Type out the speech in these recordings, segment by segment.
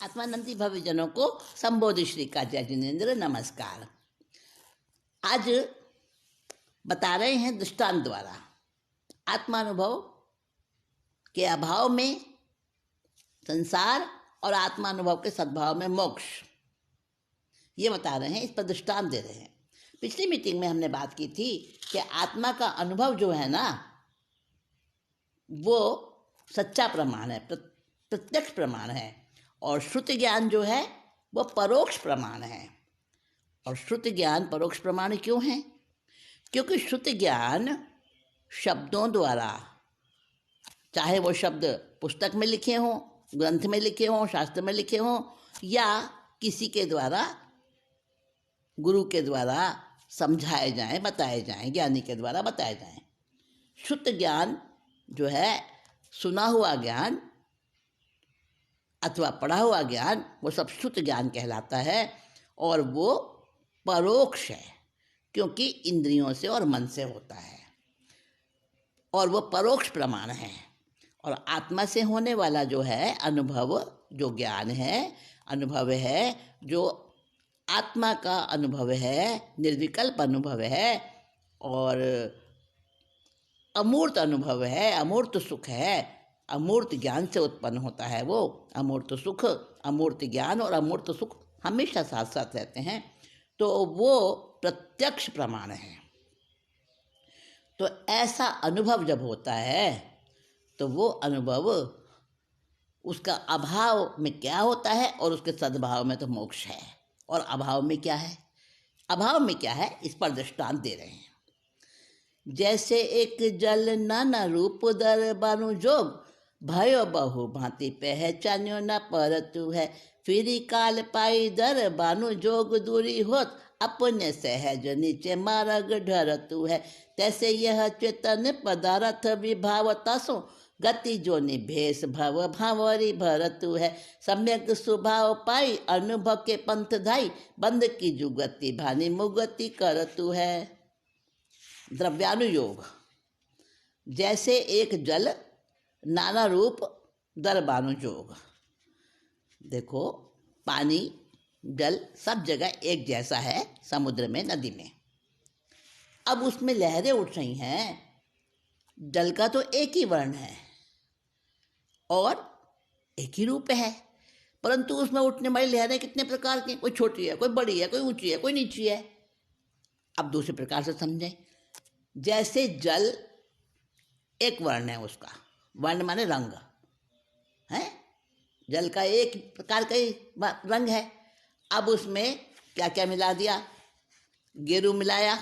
आत्मानंदी भविजनों को संबोधि श्री काजा जिनेन्द्र नमस्कार। आज बता रहे हैं दृष्टांत द्वारा आत्मानुभव के अभाव में संसार और आत्मानुभव के सद्भाव में मोक्ष, ये बता रहे हैं। इस पर दृष्टांत दे रहे हैं। पिछली मीटिंग में हमने बात की थी कि आत्मा का अनुभव जो है ना, वो सच्चा प्रमाण है, प्रत्यक्ष प्रमाण है, और श्रुति ज्ञान जो है वो परोक्ष प्रमाण है। और श्रुति ज्ञान परोक्ष प्रमाण क्यों है? क्योंकि श्रुति ज्ञान शब्दों द्वारा, चाहे वो शब्द पुस्तक में लिखे हों, ग्रंथ में लिखे हों, शास्त्र में लिखे हों, या किसी के द्वारा, गुरु के द्वारा समझाए जाएं, बताए जाएं, ज्ञानी के द्वारा बताए जाएं। शुद्ध ज्ञान जो है, सुना हुआ ज्ञान अथवा पढ़ा हुआ ज्ञान, वो सब शुद्ध ज्ञान कहलाता है। और वो परोक्ष है क्योंकि इंद्रियों से और मन से होता है, और वो परोक्ष प्रमाण है। और आत्मा से होने वाला जो है अनुभव, जो ज्ञान है, अनुभव है, जो आत्मा का अनुभव है, निर्विकल्प अनुभव है और अमूर्त अनुभव है, अमूर्त सुख है। अमूर्त ज्ञान से उत्पन्न होता है वो अमूर्त सुख। अमूर्त ज्ञान और अमूर्त सुख हमेशा साथ साथ रहते हैं, तो वो प्रत्यक्ष प्रमाण है। तो ऐसा अनुभव जब होता है तो वो अनुभव, उसका अभाव में क्या होता है और उसके सद्भाव में तो मोक्ष है। और अभाव में क्या है? अभाव में क्या है, इस पर दृष्टांत दे रहे हैं। जैसे एक जल नाना रूप दर बानु जोग, भयो बहु भांति पहचान्यो न परतु है। फिरी काल पाई दर बानु जोग दूरी होत, अपने सहज नीचे मार्ग ढरतु है। तैसे यह चेतन पदार्थ विभावतासो, गति जो निभेश भव भावरी भरतु है। सम्यक स्वभाव पाई अनुभव के पंथ धाई, बंद की जुगति भानी मुगति करतु है। द्रव्यानुयोग। जैसे एक जल नाना रूप दरबानुयोग। देखो, पानी जल सब जगह एक जैसा है, समुद्र में, नदी में। अब उसमें लहरें उठ रही हैं। जल का तो एक ही वर्ण है और एक ही रूप है, परंतु उसमें उठने वाली लहरें कितने प्रकार की, कोई छोटी है, कोई बड़ी है, कोई ऊंची है, कोई नीची है। अब दूसरे प्रकार से समझें। जैसे जल एक वर्ण है, उसका वर्ण माने रंग है, जल का एक प्रकार का ही रंग है। अब उसमें क्या क्या मिला दिया? गेरू मिलाया,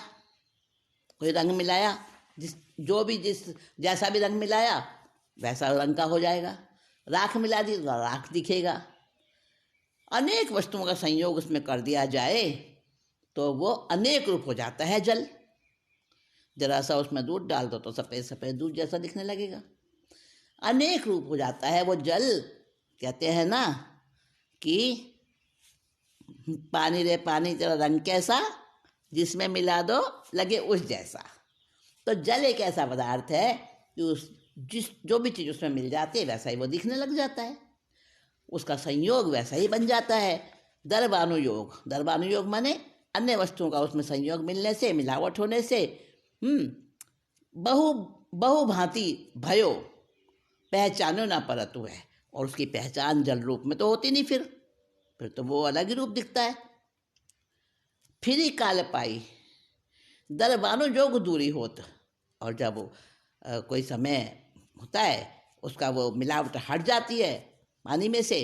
कोई रंग मिलाया, जिस जैसा भी रंग मिलाया वैसा रंग का हो जाएगा। राख मिला दी तो राख दिखेगा। अनेक वस्तुओं का संयोग उसमें कर दिया जाए तो वो अनेक रूप हो जाता है जल। जरा सा उसमें दूध डाल दो तो सफ़ेद सफ़ेद दूध जैसा दिखने लगेगा। अनेक रूप हो जाता है वो जल। कहते हैं ना कि पानी रे पानी तेरा रंग कैसा, जिसमें मिला दो लगे उस जैसा। तो जल एक ऐसा पदार्थ है कि जो भी चीज़ उसमें मिल जाती है वैसा ही वो दिखने लग जाता है, उसका संयोग वैसा ही बन जाता है। दर्बानुयोग। दर्बानुयोग माने अन्य वस्तुओं का उसमें संयोग मिलने से, मिलावट होने से बहु भांति भयो पहचानो ना परतु है। और उसकी पहचान जल रूप में तो होती नहीं, फिर तो वो अलग ही रूप दिखता है। फिरी काल पाई दरबानो जोग दूरी होत। और जब कोई समय होता है उसका वो मिलावट हट जाती है पानी में से,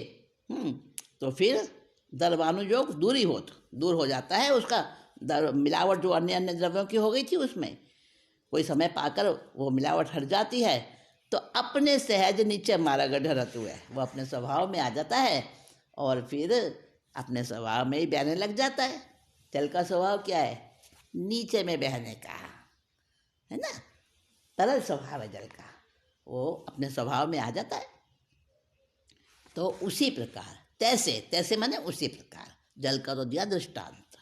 तो फिर दरबानो जोग दूरी होत, दूर हो जाता है उसका मिलावट जो अन्य अन्य द्रव्यों की हो गई थी उसमें। कोई समय पाकर वो मिलावट हट जाती है तो अपने सहज नीचे मारा गड्ढा रतु है, वो अपने स्वभाव में आ जाता है और फिर अपने स्वभाव में ही बहने लग जाता है। जल का स्वभाव क्या है? नीचे में बहने का है ना, तरल स्वभाव है जल का, वो अपने स्वभाव में आ जाता है। तो उसी प्रकार, तैसे, तैसे माने उसी प्रकार, जल का तो दिया दृष्टांत।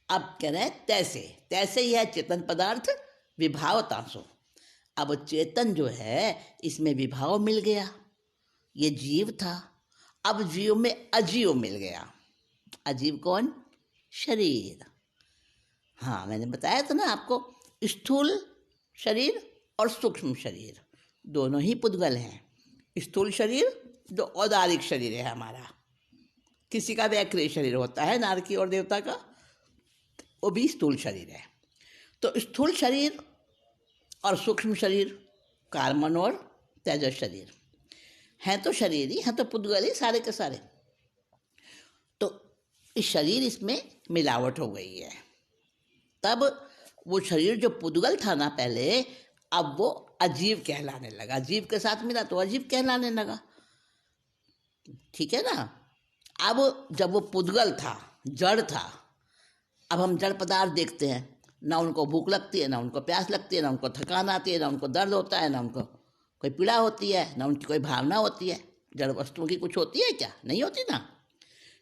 अब कह रहे हैं तैसे, तैसे ही है चेतन पदार्थ विभावतासो। अब चेतन जो है इसमें विभाव मिल गया। ये जीव था, अब जीव में अजीव मिल गया। अजीव कौन? शरीर। हाँ, मैंने बताया था ना आपको, स्थूल शरीर और सूक्ष्म शरीर दोनों ही पुद्गल हैं। स्थूल शरीर जो औदारिक शरीर है हमारा, किसी का भी अक्रिय शरीर होता है नारकी और देवता का, वो भी स्थूल शरीर है। तो स्थूल शरीर और सूक्ष्म शरीर, कार्बन और तेजस शरीर हैं तो शरीर ही हैं, तो पुद्गल ही सारे के सारे। तो इस शरीर इसमें मिलावट हो गई है। तब वो शरीर जो पुद्गल था ना पहले, अब वो अजीव कहलाने लगा। जीव के साथ मिला तो अजीव कहलाने लगा। ठीक है ना। अब जब वो पुद्गल था, जड़ था, अब हम जड़ पदार्थ देखते हैं, ना उनको भूख लगती है, ना उनको प्यास लगती है, ना उनको थकान आती है, ना उनको दर्द होता है, ना उनको कोई पीड़ा होती है, ना उनकी कोई भावना होती है। जड़ वस्तुओं की कुछ होती है क्या? नहीं होती ना।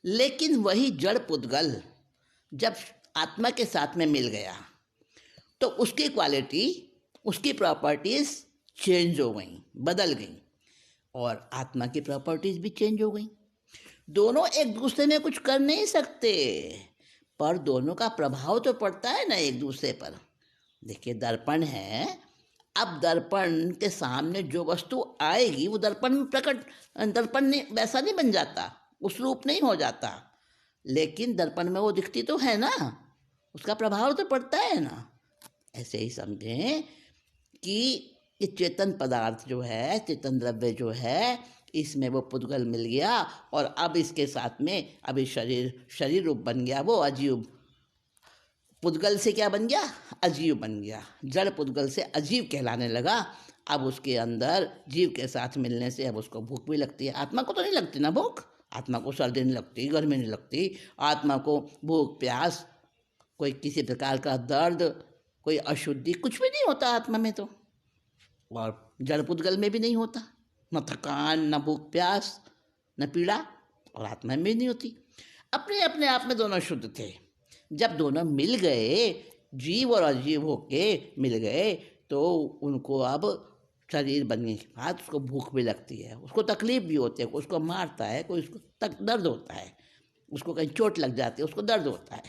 लेकिन वही जड़ पुद्गल जब आत्मा के साथ में मिल गया तो उसकी क्वालिटी, उसकी प्रॉपर्टीज चेंज हो गई, बदल गई, और आत्मा की प्रॉपर्टीज भी चेंज हो गई। दोनों एक दूसरे में कुछ कर नहीं सकते, पर दोनों का प्रभाव तो पड़ता है ना एक दूसरे पर। देखिए, दर्पण है, अब दर्पण के सामने जो वस्तु आएगी वो दर्पण में प्रकट, दर्पण ने वैसा नहीं बन जाता, उस रूप नहीं हो जाता, लेकिन दर्पण में वो दिखती तो है ना, उसका प्रभाव तो पड़ता है ना। ऐसे ही समझें कि ये चेतन पदार्थ जो है, चेतन द्रव्य जो है, इसमें वो पुद्गल मिल गया, और अब इसके साथ में अभी शरीर रूप बन गया, वो अजीव। पुद्गल से क्या बन गया? अजीव बन गया। जड़ पुद्गल से अजीव कहलाने लगा। अब उसके अंदर जीव के साथ मिलने से अब उसको भूख भी लगती है। आत्मा को तो नहीं लगती ना भूख, आत्मा को सर्दी नहीं लगती, गर्मी नहीं लगती, आत्मा को भूख प्यास, कोई किसी प्रकार का दर्द, कोई अशुद्धि, कुछ भी नहीं होता आत्मा में तो, और जड़ पुद्गल में भी नहीं होता। न थकान, न भूख प्यास, न पीड़ा, और आत्मा में भी नहीं होती। अपने अपने आप में दोनों शुद्ध थे। जब दोनों मिल गए, जीव और अजीव होके मिल गए, तो उनको अब शरीर बनने के बाद उसको भूख भी लगती है, उसको तकलीफ भी होती है, कोई उसको मारता है, कोई उसको दर्द होता है, उसको कहीं चोट लग जाती है, उसको दर्द होता है,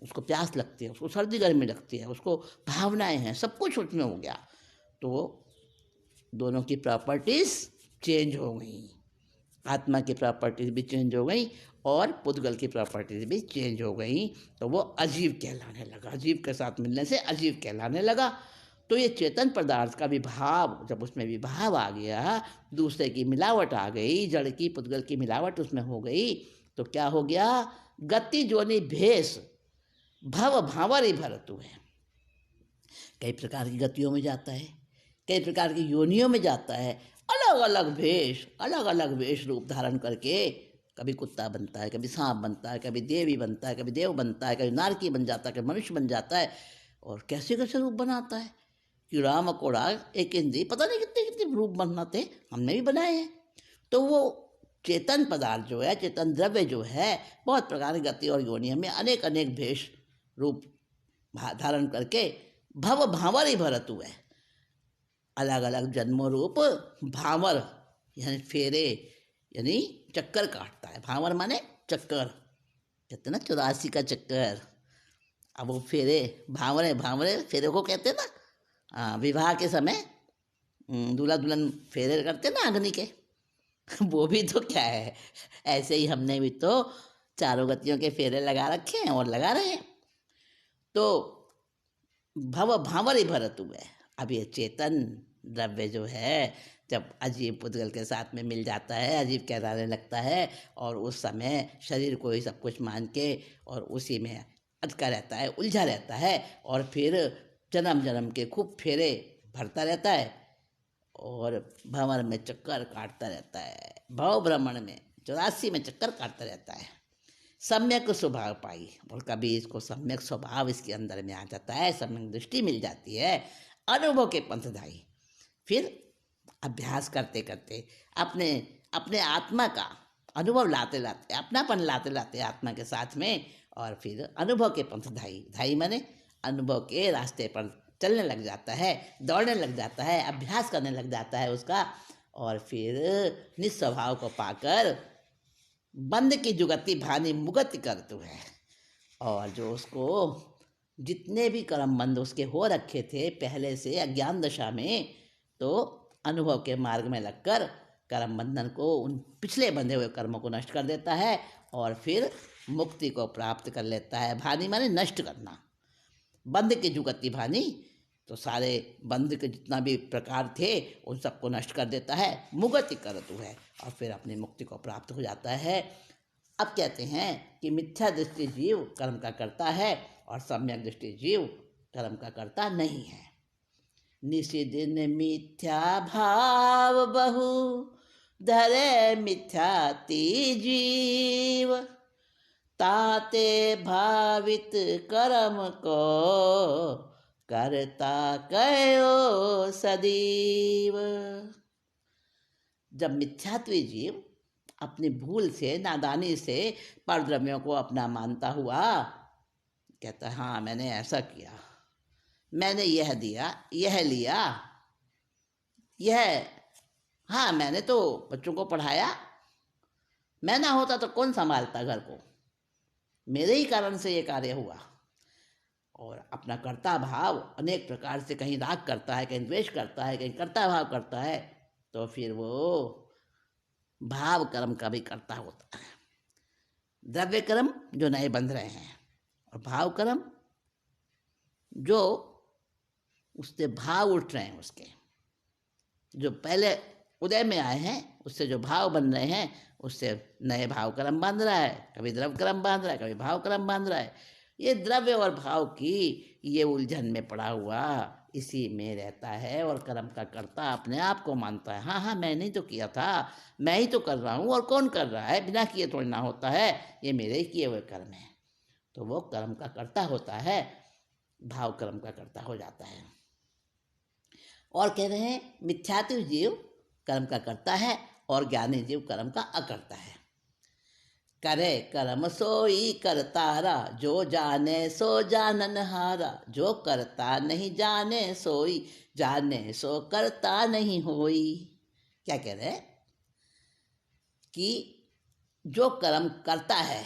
उसको प्यास लगती है, उसको सर्दी गर्मी लगती है, उसको भावनाएं हैं, सब कुछ उसमें हो गया। तो दोनों की प्रॉपर्टीज चेंज हो गई। आत्मा की प्रॉपर्टीज भी चेंज हो गई और पुद्गल की प्रॉपर्टीज भी चेंज हो गई। तो वो अजीव कहलाने लगा। अजीव के साथ मिलने से अजीव कहलाने लगा। तो ये चेतन पदार्थ का विभाव, जब उसमें विभाव आ गया, दूसरे की मिलावट आ गई, जड़ की पुद्गल की मिलावट उसमें हो गई, तो क्या हो गया? गति जोनि भेष भव भांवरि भरतु है। कई प्रकार की गतियों में जाता है, कई प्रकार की योनियों में जाता है, अलग अलग वेश रूप धारण करके कभी कुत्ता बनता है, कभी सांप बनता है, कभी देवी बनता है, कभी देव बनता है, कभी नारकी बन जाता है, कभी मनुष्य बन जाता है, और कैसे कैसे रूप बनाता है। कीड़ा मकोड़ा, एक इंद्री, पता नहीं कितने कितने रूप बनाते, हमने भी बनाए हैं। तो वो चेतन पदार्थ जो है, चेतन द्रव्य जो है, बहुत प्रकार की गति और योनियों में अनेक अनेक भेष रूप धारण करके भव भांवर भरतु है, अलग अलग जन्मों रूप भांवर यानी फेरे, यानी चक्कर काटता है। भांवर माने चक्कर, कहते ना 84 का चक्कर। अब वो फेरे, भांवरे फेरे को कहते ना। विवाह के समय दूल्हा दुल्हन फेरे करते ना अग्नि के वो भी तो क्या है, ऐसे ही हमने भी तो चारों गतियों के फेरे लगा रखे हैं और लगा रहे हैं। तो भव भांवर ही भरत हुए। अब ये चेतन द्रव्य जो है, जब अजीव पुद्गल के साथ में मिल जाता है, अजीब कहलाने लगता है, और उस समय शरीर को ही सब कुछ मान के और उसी में अटका रहता है, उलझा रहता है, और फिर जन्म जन्म के खूब फेरे भरता रहता है और भंवर में चक्कर काटता रहता है, भव भ्रमण में 84 में चक्कर काटता रहता है। सम्यक स्वभाव पाई, और कभी इसको सम्यक स्वभाव इसके अंदर में आ जाता है, सम्यक दृष्टि मिल जाती है, अनुभव के पंथदायी। फिर अभ्यास करते करते अपने अपने आत्मा का अनुभव लाते लाते, अपनापन लाते लाते आत्मा के साथ में, और फिर अनुभव के पंथदायी, धाई माने अनुभव के रास्ते पर चलने लग जाता है, दौड़ने लग जाता है, अभ्यास करने लग जाता है उसका, और फिर निस्वभाव को पाकर बंद की जुगति भानी मुगति करतु है। और जो उसको जितने भी कर्म बंद उसके हो रखे थे पहले से अज्ञान दशा में, तो अनुभव के मार्ग में लगकर कर्म बंधन को, उन पिछले बंधे हुए कर्मों को नष्ट कर देता है और फिर मुक्ति को प्राप्त कर लेता है। भानी माने नष्ट करना, बंध की जुगति भानी, तो सारे बंध के जितना भी प्रकार थे उन सबको नष्ट कर देता है। मुगति करतु है और फिर अपनी मुक्ति को प्राप्त हो जाता है। अब कहते हैं कि मिथ्या दृष्टि जीव कर्म का करता है और सम्यक दृष्टि जीव कर्म का करता नहीं है। निशिदिन मिथ्या भाव बहु धरे मिथ्याति जीव, ताते भावित कर्म को करता कयो सदैव। जब मिथ्यात्वी जीव अपनी भूल से, नादानी से परद्रव्यों को अपना मानता हुआ कहता है हाँ मैंने ऐसा किया, मैंने यह दिया, यह लिया, यह, हाँ मैंने तो बच्चों को पढ़ाया, मैं ना होता तो कौन संभालता घर को, मेरे ही कारण से ये कार्य हुआ। और अपना कर्ता भाव अनेक प्रकार से, कहीं राग करता है, कहीं द्वेष करता है, कहीं कर्ता भाव करता है, तो फिर वो भाव कर्म का भी कर्ता होता है। द्रव्य कर्म जो नए बंध रहे हैं और भाव कर्म जो उससे भाव उठ रहे हैं, उसके जो पहले उदय में आए हैं उससे जो भाव बन रहे हैं उससे नए भाव कर्म बांध रहा है। कभी द्रव्य कर्म बांध रहा है, कभी भाव कर्म बांध रहा है। ये द्रव्य और भाव की ये उलझन में पड़ा हुआ इसी में रहता है और कर्म का कर्ता अपने आप को मानता है। हाँ हाँ मैंने ही तो किया था, मैं ही तो कर रहा हूँ, और कौन कर रहा है, बिना किए थोड़ी ना होता है, ये मेरे ही किए हुए कर्म है। तो वो कर्म का कर्ता होता है, भाव कर्म का कर्ता हो जाता है। और कह रहे हैं मिथ्यात्व जीव कर्म का करता है और ज्ञानी जीव कर्म का अकर्ता है। करे कर्म सोई करतारा, जो जाने सो जाननहारा, जो करता नहीं जाने सोई, जाने सो करता नहीं होई। क्या कह रहे हैं कि जो कर्म करता है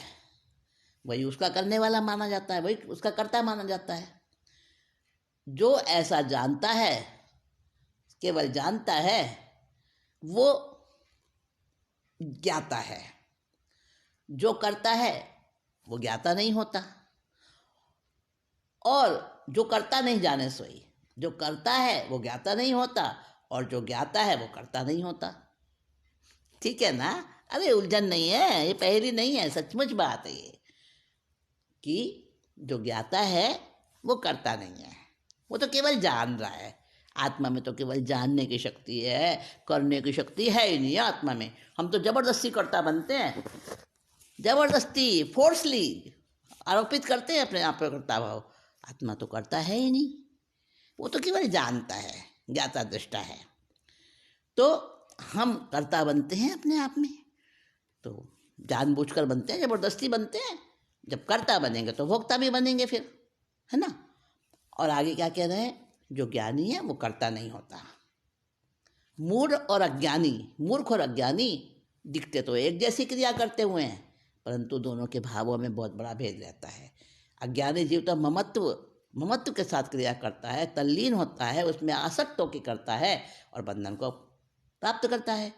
वही उसका करने वाला माना जाता है, वही उसका कर्ता माना जाता है। जो ऐसा जानता है, केवल जानता है, वो ज्ञाता है। जो करता है वो ज्ञाता नहीं होता, और जो करता नहीं जाने सोई, जो करता है वो ज्ञाता नहीं होता और जो ज्ञाता है वो करता नहीं होता। ठीक है ना? अरे उलझन नहीं है, ये पहेली नहीं है, सचमुच बात है ये, कि जो ज्ञाता है वो करता नहीं है, वो तो केवल जान रहा है। आत्मा में तो केवल जानने की शक्ति है, करने की शक्ति है ही नहीं आत्मा में। हम तो जबरदस्ती कर्ता बनते हैं, जबरदस्ती फोर्सली आरोपित करते हैं अपने आप पर कर्ता भाव। आत्मा तो करता है ही नहीं, वो तो केवल जानता है, ज्ञाता दृष्टा है। तो हम कर्ता बनते हैं अपने आप में, तो जानबूझकर बनते हैं, जबरदस्ती बनते हैं। जब कर्ता बनेंगे तो भोक्ता भी बनेंगे फिर, है ना? और आगे क्या कह रहे हैं, जो ज्ञानी है वो कर्ता नहीं होता। मूढ़ और अज्ञानी, मूर्ख और अज्ञानी दिखते तो एक जैसी क्रिया करते हुए हैं, परंतु दोनों के भावों में बहुत बड़ा भेद रहता है। अज्ञानी जीव तो ममत्व के साथ क्रिया करता है, तल्लीन होता है, उसमें आसक्त होकर करता है और बंधन को प्राप्त करता है।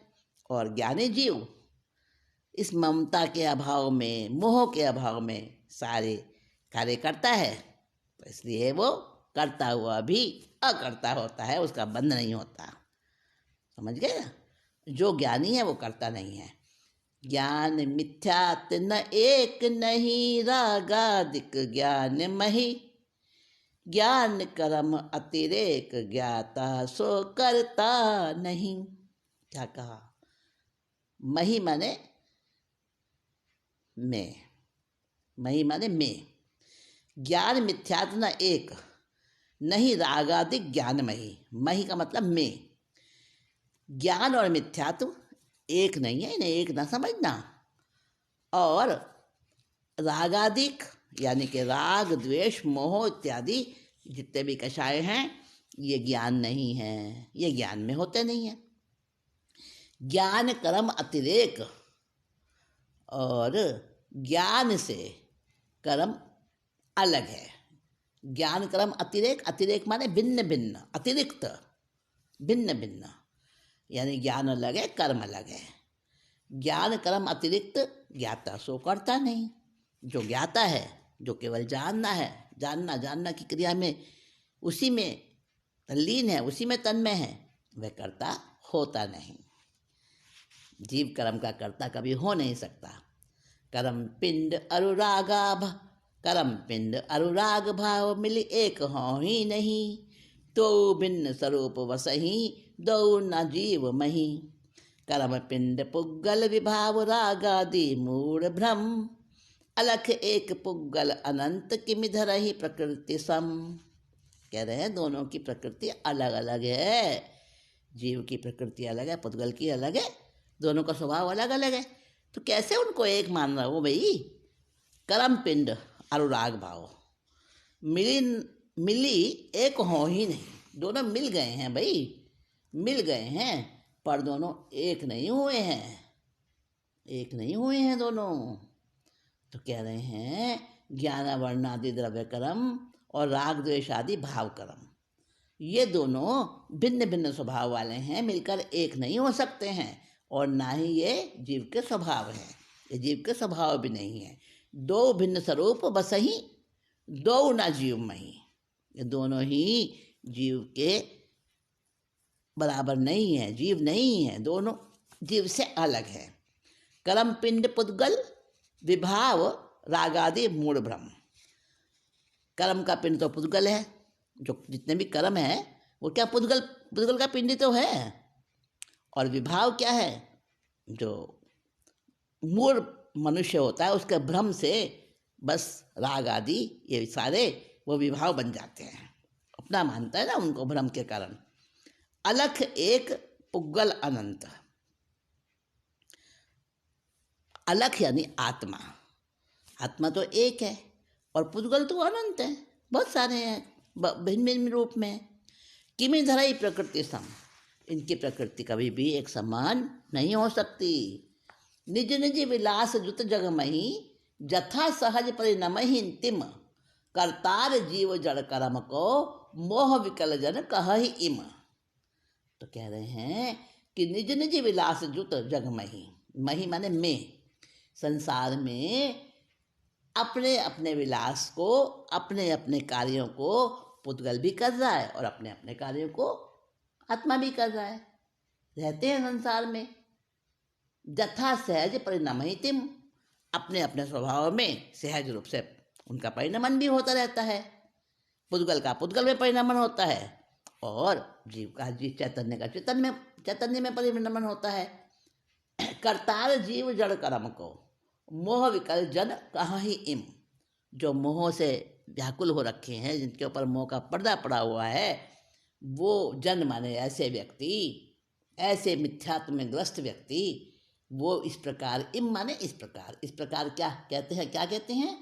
और ज्ञानी जीव इस ममता के अभाव में, मोह के अभाव में सारे कार्य करता है, तो इसलिए वो करता हुआ भी अकर्ता होता है, उसका बंध नहीं होता। समझ गए ना? जो ज्ञानी है वो करता नहीं है। ज्ञान मिथ्यात न एक नहीं, रागादिक ज्ञान मही, ज्ञान कर्म अतिरेक, ज्ञाता सो करता नहीं। क्या कहा? मही माने मैं, मही माने मैं। ज्ञान मिथ्यात न एक नहीं, रागादिक ज्ञान मही, मही का मतलब मैं। ज्ञान और मिथ्यात्व एक नहीं है, इन्हें एक ना समझना। और रागादिक यानी कि राग द्वेष मोह इत्यादि जितने भी कषाय हैं ये ज्ञान नहीं है, ये ज्ञान में होते नहीं हैं। ज्ञान कर्म अतिरेक, और ज्ञान से कर्म अलग है। ज्ञान कर्म अतिरेक, अतिरेक माने भिन्न भिन्न, अतिरिक्त, भिन्न भिन्न, यानी ज्ञान अलग है, कर्म अलग है। ज्ञान कर्म अतिरिक्त ज्ञाता सो करता नहीं। जो ज्ञाता है, जो केवल जानना है, जानना की क्रिया में, उसी में तल्लीन है, उसी में तन्मय है, वह कर्ता होता नहीं। जीव कर्म का कर्ता कभी हो नहीं सकता। कर्म पिंड अनुरागाभ, कर्म पिंड अनुराग भाव मिली एक हों ही नहीं। तो भिन्न स्वरूप वसही दो न जीव मही। कर्म पिंड पुग्गल विभाव रागादि मूढ़ भ्रम। अलख एक पुग्गल अनंत किमिधर ही प्रकृति सम। कह रहे हैं दोनों की प्रकृति अलग अलग है। जीव की प्रकृति अलग है, पुद्गल की अलग है, दोनों का स्वभाव अलग अलग है। तो कैसे उनको एक मान रहे हो भाई? कर्म पिंड अनुराग भाव मिली एक हो ही नहीं। दोनों मिल गए हैं भाई, मिल गए हैं, पर दोनों एक नहीं हुए हैं, एक नहीं हुए हैं दोनों। तो कह रहे हैं ज्ञान वर्ण आदि द्रव्य कर्म और राग द्वेष आदि भाव कर्म, ये दोनों भिन्न भिन्न स्वभाव वाले हैं, मिलकर एक नहीं हो सकते हैं। और ना ही ये जीव के स्वभाव है, ये जीव के स्वभाव भी नहीं है। दो भिन्न स्वरूप बस ही दो ना जीव मही। ये दोनों ही जीव के बराबर नहीं है, जीव नहीं है, दोनों जीव से अलग है। कर्म पिंड पुद्गल विभाव रागादि मूढ़ भ्रम। कर्म का पिंड तो पुद्गल है, जो जितने भी कर्म है वो क्या पुद्गल का पिंड तो है। और विभाव क्या है? जो मूढ़ मनुष्य होता है उसके भ्रम से बस राग आदि ये सारे वो विभाव बन जाते हैं, अपना मानता है ना उनको भ्रम के कारण। अलख एक पुग्गल अनंत। अलख यानी आत्मा, आत्मा तो एक है और पुद्गल तो अनंत है, बहुत सारे हैं भिन्न भिन्न रूप में। किमी धराई प्रकृति सम, इनकी प्रकृति कभी भी एक समान नहीं हो सकती। निज निज विलास जुत जगमही जथा सहज परिणमहि तिम। करतार जीव जड़ कर्म को मोह विकल जन कहहि इम। तो कह रहे हैं कि निज निज विलास जुत जगमही, मही माने में, संसार में अपने अपने विलास को, अपने अपने कार्यों को पुद्गल भी कर रहा है और अपने अपने कार्यों को आत्मा भी कर रहा है। रहते हैं संसार में जथा सहज परिणमहि तिम, अपने अपने स्वभाव में सहज रूप से उनका परिणमन भी होता रहता है। पुद्गल का पुद्गल में परिणमन होता है और जीव का जीव चैतन्य का चैतन्य में परिणमन होता है। करतार जीव जड़ कर्म को मोह विकल जन कहहि इम। जो मोह से व्याकुल हो रखे हैं, जिनके ऊपर मोह का पर्दा पड़ा हुआ है, वो जन माने ऐसे व्यक्ति, ऐसे मिथ्यात्व में ग्रस्त व्यक्ति, वो इस प्रकार, इम माने इस प्रकार क्या कहते हैं? क्या कहते हैं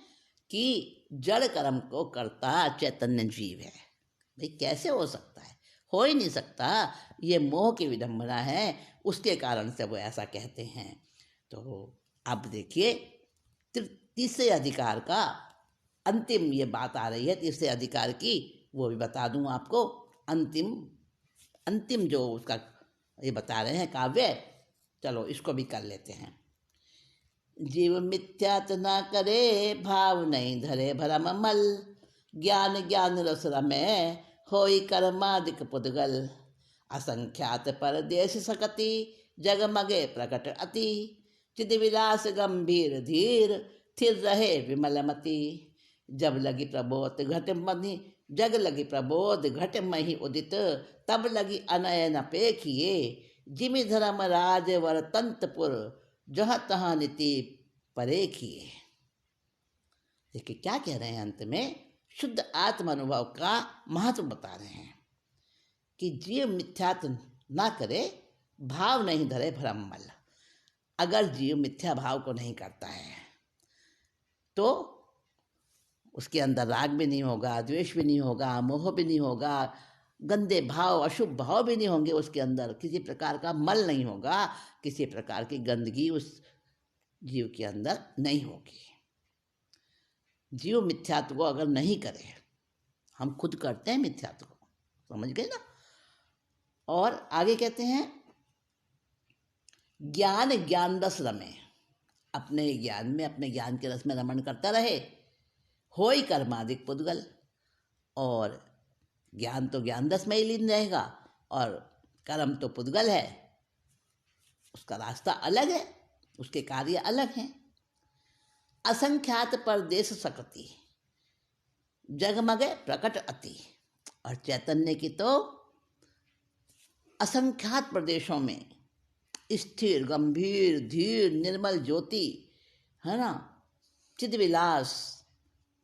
कि जड़ कर्म को करता चैतन्य जीव है। भाई कैसे हो सकता है? हो ही नहीं सकता। ये मोह की विडंबना है, उसके कारण से वो ऐसा कहते हैं। तो अब देखिए तीसरे अधिकार का अंतिम ये बात आ रही है, तीसरे अधिकार की, वो भी बता दूं आपको। अंतिम जो उसका ये बता रहे हैं काव्य, चलो इसको भी कर लेते हैं। जीव मिथ्यात ना करे भाव नहीं धरे भरम मल। ज्ञान ज्ञान रस रमे होई कर्मादिक पुद्गल। असंख्यात परदेश सकति जगमगे प्रकट अति। चिद विलास गंभीर धीर थिर रहे विमलमति। जब लगी प्रबोध घट मधि जग लगी प्रबोध घट मही उदित। तब लगी अनयन अपेखिए जिमि धर्म राज वर तंतपुर जहाँ तहाँ नीति परेखिए। देखिए क्या कह रहे हैं अंत में, शुद्ध आत्म अनुभव का महत्व बता रहे हैं कि जीव मिथ्यात्व ना करे, भाव नहीं धरे भ्रम मल। अगर जीव मिथ्या भाव को नहीं करता है तो उसके अंदर राग भी नहीं होगा, द्वेष भी नहीं होगा, मोह भी नहीं होगा, गंदे भाव अशुभ भाव भी नहीं होंगे उसके अंदर, किसी प्रकार का मल नहीं होगा, किसी प्रकार की गंदगी उस जीव के अंदर नहीं होगी। जीव मिथ्यात्व को अगर नहीं करे, हम खुद करते हैं मिथ्यात्व को, समझ गए ना। और आगे कहते हैं ज्ञान ज्ञान रस रमे, अपने ज्ञान में, अपने ज्ञान के रस में रमण करता रहे। होई कर्मादिक पुद्गल, और ज्ञान तो ज्ञान रस में ही लीन रहेगा, और कर्म तो पुद्गल है, उसका रास्ता अलग है, उसके कार्य अलग हैं। असंख्यात परदेश सकती, जगमगे प्रकट अति, और चैतन्य की तो असंख्यात प्रदेशों में स्थिर गंभीर धीर निर्मल ज्योति है ना, चिद्विलास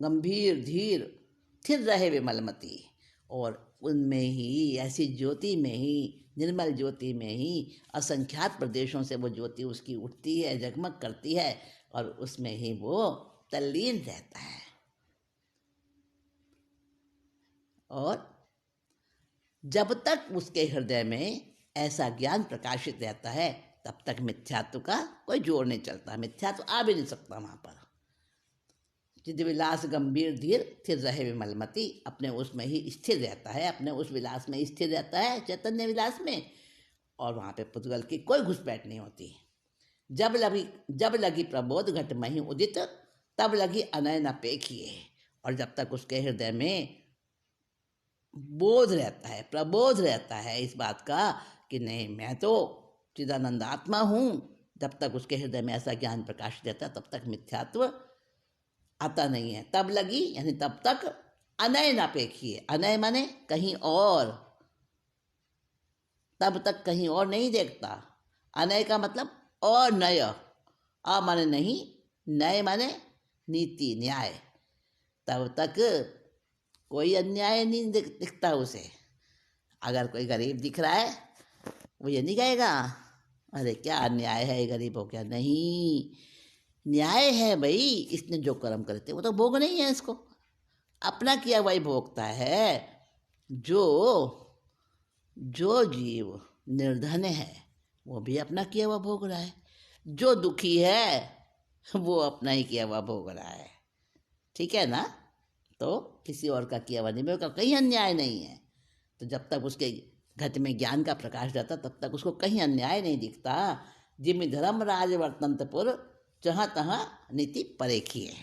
गंभीर धीर स्थिर रहे विमलमती, और उनमें ही, ऐसी ज्योति में ही, निर्मल ज्योति में ही असंख्यात प्रदेशों से वो ज्योति उसकी उठती है, जगमग करती है, और उसमें ही वो तल्लीन रहता है। और जब तक उसके हृदय में ऐसा ज्ञान प्रकाशित रहता है, तब तक मिथ्यात्व का कोई जोर नहीं चलता, मिथ्यात्व आ भी नहीं सकता वहाँ पर। चिद्विलास गंभीर धीर स्थिर रहे विमलमती, अपने उसमें ही स्थिर रहता है, अपने उस विलास में स्थिर रहता है, चैतन्य विलास में, और वहाँ पे पुद्गल की कोई घुसपैठ नहीं होती। जब लगी प्रबोध घट मही उदित, तब लगी अनयन अपेक्षिए, और जब तक उसके हृदय में बोध रहता है, प्रबोध रहता है इस बात का कि नहीं मैं तो चिदानंद आत्मा हूँ, जब तक उसके हृदय में ऐसा ज्ञान प्रकाशित रहता है, तब तक मिथ्यात्व आता नहीं है। तब लगी यानी तब तक अनय नापेक्षिए, अनय माने कहीं और, तब तक कहीं और नहीं देखता। अनय का मतलब और नय, अ माने नहीं, नय माने नीति न्याय, तब तक कोई अन्याय नहीं दिखता उसे। अगर कोई गरीब दिख रहा है, वो ये नहीं कहेगा अरे क्या अन्याय है, गरीब हो क्या, नहीं, न्याय है भाई, इसने जो कर्म करते वो तो भोग नहीं है, इसको अपना किया वही भोगता है। जो जीव निर्धन है वो भी अपना किया हुआ भोग रहा है, जो दुखी है वो अपना ही किया हुआ भोग रहा है, ठीक है ना। तो किसी और का किया हुआ नहीं भोग, कहीं अन्याय नहीं है। तो जब तक उसके घट में ज्ञान का प्रकाश रहता, तब तक उसको कहीं अन्याय नहीं दिखता। जिमि धर्मराज वर्तंतपुर, जहाँ तहाँ नीति परेखी है।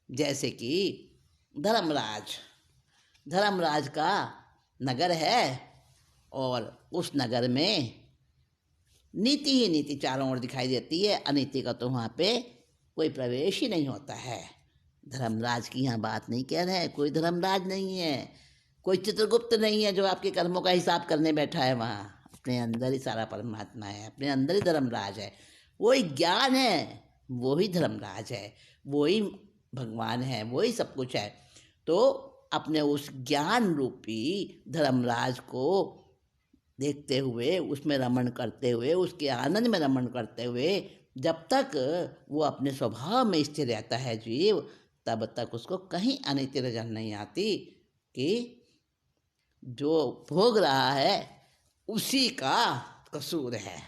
जैसे कि धर्मराज का नगर है, और उस नगर में नीति ही नीति चारों ओर दिखाई देती है, अनीति का तो वहाँ पे कोई प्रवेश ही नहीं होता है। धर्मराज की यहाँ बात नहीं कह रहे हैं, कोई धर्मराज नहीं है, कोई चित्रगुप्त नहीं है जो आपके कर्मों का हिसाब करने बैठा है वहाँ। अपने अंदर ही सारा परमात्मा है, अपने अंदर ही धर्मराज है, वही ज्ञान है, वही धर्मराज है, वही भगवान है, वही सब कुछ है। तो अपने उस ज्ञान रूपी धर्मराज को देखते हुए, उसमें रमण करते हुए, उसके आनंद में रमण करते हुए, जब तक वो अपने स्वभाव में स्थिर रहता है जीव, तब तक उसको कहीं अनित्य नजर नहीं आती कि जो भोग रहा है उसी का कसूर है।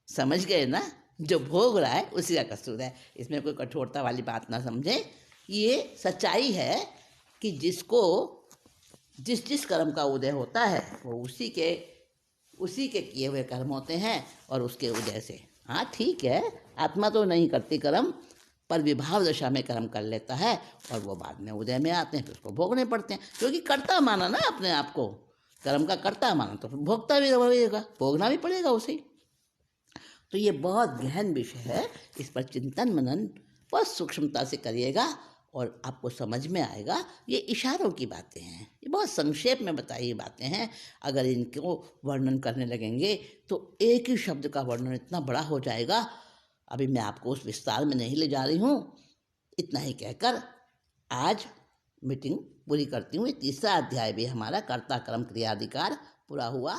समझ गए ना, जो भोग रहा है उसी का कसूर है। इसमें कोई कठोरता वाली बात ना समझे, ये सच्चाई है कि जिसको जिस कर्म का उदय होता है वो उसी के किए हुए कर्म होते हैं, और उसके उदय से, हाँ ठीक है, आत्मा तो नहीं करती कर्म, पर विभाव दशा में कर्म कर लेता है, और वो बाद में उदय में आते हैं, फिर उसको भोगने पड़ते हैं, क्योंकि कर्ता माना ना अपने आप को, कर्म का कर्ता माना, तो फिर भोगता भी रहेगा, भोगना भी पड़ेगा उसे। तो ये बहुत गहन विषय है, इस पर चिंतन मनन बहुत सूक्ष्मता से करिएगा और आपको समझ में आएगा। ये इशारों की बातें हैं, ये बहुत संक्षेप में बताई हुई बातें हैं। अगर इनको वर्णन करने लगेंगे तो एक ही शब्द का वर्णन इतना बड़ा हो जाएगा। अभी मैं आपको उस विस्तार में नहीं ले जा रही हूँ। इतना ही कहकर आज मीटिंग पूरी करती हूँ। तीसरा अध्याय भी हमारा कर्ता कर्म क्रियाधिकार पूरा हुआ।